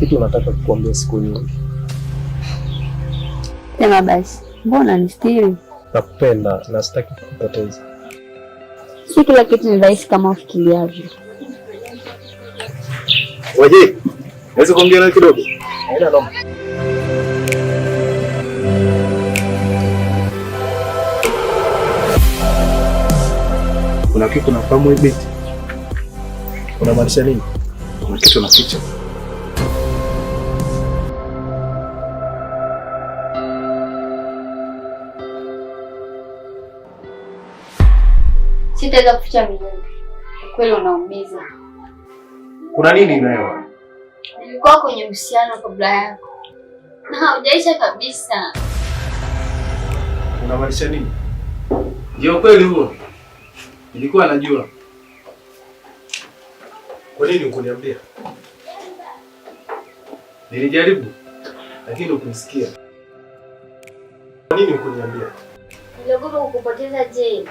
kitu nataka kukuambia siku nyingi. Sema basi, mbona nistiri? Nakupenda na sitaki kukupoteza. Si kila kitu ni rahisi kama ufikiriavyo. Waje, naweza kuongea nawe kidogo? Haina noma. Kuna kitu nafahamu hivi. Unamaanisha nini? Kuna kitu naficha. Sitaweza kuficha milele. Kweli unaumiza. Kuna nini nayo? Nilikuwa kwenye uhusiano kabla yako. Na haujaisha kabisa. Unamaanisha nini? Ndio kweli huo. Nilikuwa najua. Kwa nini ukuniambia? Nilijaribu lakini ukunisikia. Kwa nini ukuniambia? Niliogopa kukupoteza je?